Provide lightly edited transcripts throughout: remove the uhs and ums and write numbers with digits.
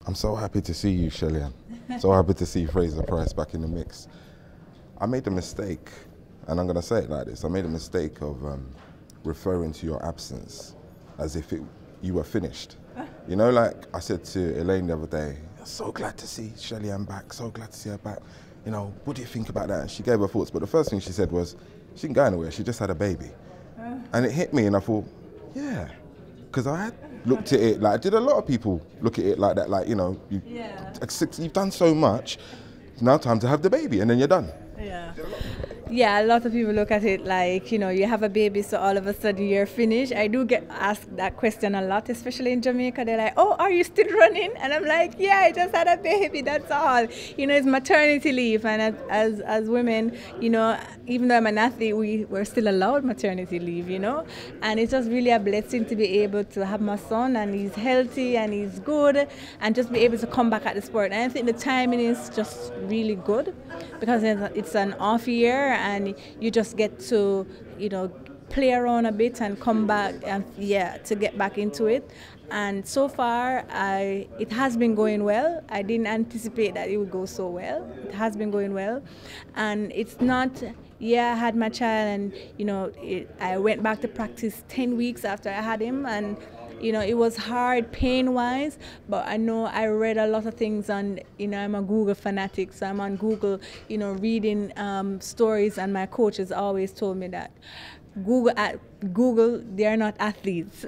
I'm so happy to see you, Shelly-Anne. So happy to see Fraser-Pryce back in the mix. I made a mistake, and I'm going to say it like this. I made a mistake of referring to your absence as if you were finished. You know, like I said to Elaine the other day, so glad to see Shelly-Anne back, so glad to see her back. You know, what do you think about that? And she gave her thoughts, but the first thing she said was, she didn't go anywhere, she just had a baby. And it hit me, and I thought, yeah, because I had looked at it like, did a lot of people look at it like that, like, you know, you've done so much, now time to have the baby, and then you're done. Yeah, a lot of people look at it like, you know, you have a baby, so all of a sudden you're finished. I do get asked that question a lot, especially in Jamaica. They're like, oh, are you still running? And I'm like, yeah, I just had a baby, that's all. You know, it's maternity leave. And as women, you know, even though I'm an athlete, we're still allowed maternity leave, you know. And it's just really a blessing to be able to have my son, and he's healthy and he's good, and just be able to come back at the sport. And I think the timing is just really good, because it's an off year, and you just get to, you know, play around a bit and come back and to get back into it. And so far it has been going well. I didn't anticipate that it would go so well. It has been going well, and it's not, I had my child, and you know, I went back to practice 10 weeks after I had him, and you know, it was hard pain-wise, but I know I read a lot of things on, you know, I'm a Google fanatic, so I'm on Google, you know, reading stories, and my coaches always told me that Google, they're not athletes.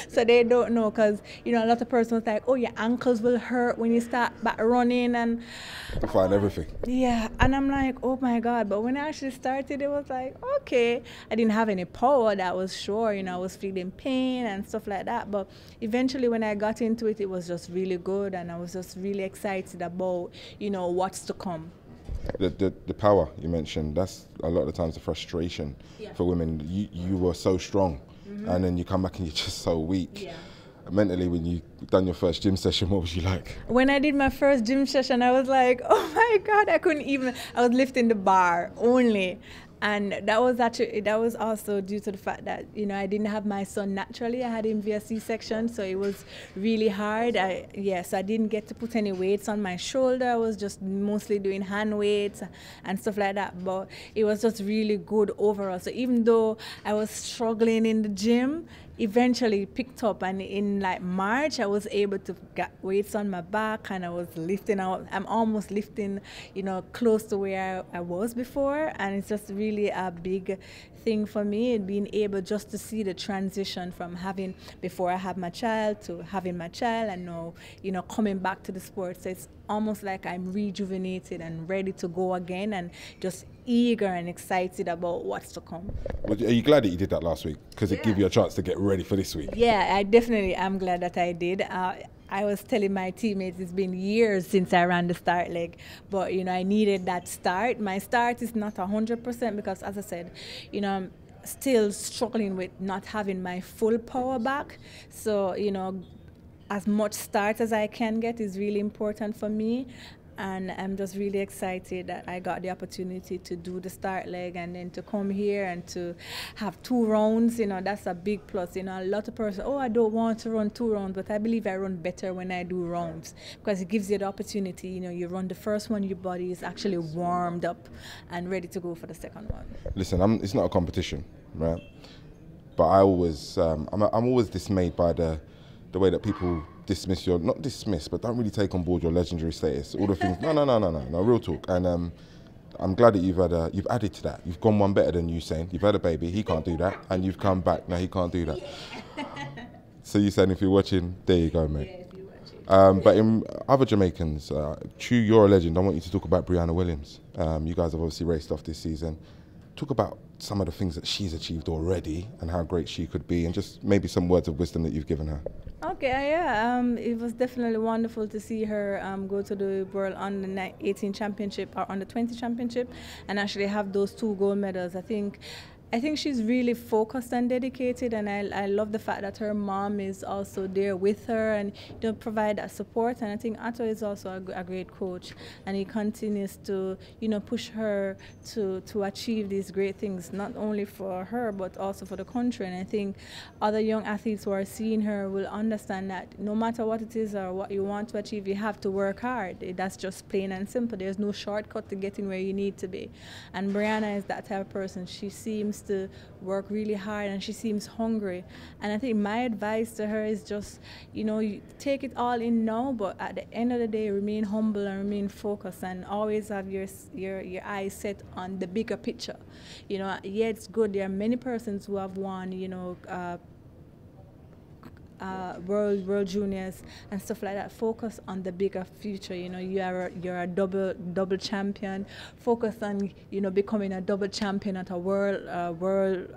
So they don't know, because, you know, a lot of persons like, oh, your ankles will hurt when you start back running, and To find everything. yeah, and I'm like, oh my God. But when I actually started, it was like, okay, I didn't have any power, that was sure, you know, I was feeling pain and stuff like that. But eventually when I got into it, it was just really good, and I was just really excited about, you know, what's to come. The power you mentioned, that's a lot of the times the frustration for women. You were so strong, and then you come back and you're just so weak. Mentally, when you done your first gym session, what was you like? When I did my first gym session, I was like, oh my God, I was lifting the bar only. And that was also due to the fact that, you know, I didn't have my son naturally. I had him via C-section, so it was really hard. So I didn't get to put any weights on my shoulder. I was just mostly doing hand weights and stuff like that. But it was just really good overall. So even though I was struggling in the gym, eventually picked up, and in like March I was able to get weights on my back, and I was lifting out. I'm almost lifting, you know, close to where I was before, and it's just really a big thing for me, being able just to see the transition from having before I had my child to having my child, and now, you know, coming back to the sport. So it's almost like I'm rejuvenated and ready to go again, and just eager and excited about what's to come. Are you glad that you did that last week? Because it gave you a chance to get ready for this week. Yeah, I definitely am glad that I did. I was telling my teammates it's been years since I ran the start leg, but you know, I needed that start. My start is not 100% because, as I said, you know, I'm still struggling with not having my full power back. So, you know, as much start as I can get is really important for me. And I'm just really excited that I got the opportunity to do the start leg, and then to come here and to have 2 rounds. You know, that's a big plus. You know, a lot of persons, oh, I don't want to run 2 rounds, but I believe I run better when I do rounds, because it gives you the opportunity. You know, you run the first one, your body is actually warmed up and ready to go for the second one. Listen, it's not a competition, right? But I always, I'm always dismayed by the way that people dismiss not dismiss, but don't really take on board your legendary status. All the things, no, real talk. And I'm glad that you've added to that. You've gone one better than Usain. You've had a baby, he can't do that. And you've come back, now he can't do that. So Usain, if you're watching, there you go, mate. But in other Jamaicans, true, you're a legend. I want you to talk about Brianna Williams. You guys have obviously raced off this season. Talk about some of the things that she's achieved already and how great she could be, and just maybe some words of wisdom that you've given her. Okay, yeah, it was definitely wonderful to see her go to the World Under-18 Championship or Under-20 Championship and actually have those 2 gold medals. I think I think she's really focused and dedicated, and I love the fact that her mom is also there with her and provide that support. And I think Otto is also a great coach, and he continues to push her to achieve these great things, not only for her but also for the country. And I think other young athletes who are seeing her will understand that no matter what it is or what you want to achieve, you have to work hard. That's just plain and simple. There's no shortcut to getting where you need to be. And Brianna is that type of person. She seems to work really hard, and she seems hungry. And I think my advice to her is just, you take it all in now, but at the end of the day, remain humble and remain focused, and always have your eyes set on the bigger picture. Yeah, it's good. There are many persons who have won, world juniors and stuff like that. Focus on the bigger future. You're a double champion. Focus on becoming a double champion at a world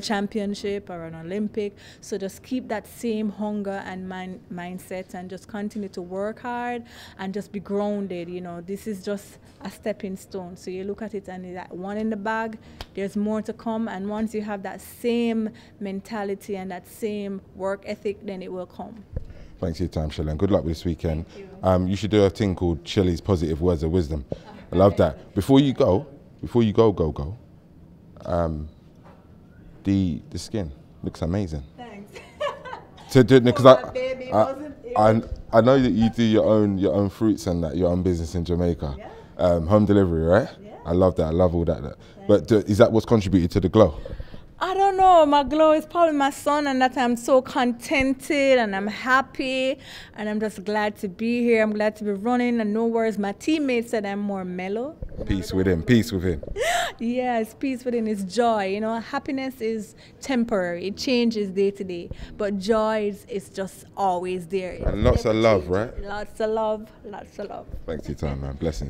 championship or an Olympic. So just keep that same hunger and mindset, and just continue to work hard and just be grounded. This is just a stepping stone. So you look at it and that one in the bag, there's more to come. And once you have that same mentality and that same work ethic, then it will come. Thanks for your time, Shelly, and good luck with this weekend. You should do a thing called Shelly's Positive Words of Wisdom. I love that. Before you go, the skin looks amazing. Thanks. Because I know that you do your own fruits and that, your own business in Jamaica. Yeah. Home delivery, right? Yeah. I love that. I love all that. But is that what's contributed to the glow? I don't know. My glow is probably my son, and that I'm so contented and I'm happy and I'm just glad to be here. I'm glad to be running, and no worries. My teammates said I'm more mellow. Peace within. Peace within. Yes, peace within is joy. Happiness is temporary. It changes day to day, but joy is just always there. And lots of love, right? Lots of love. Lots of love. Thanks for your time, man. Blessings.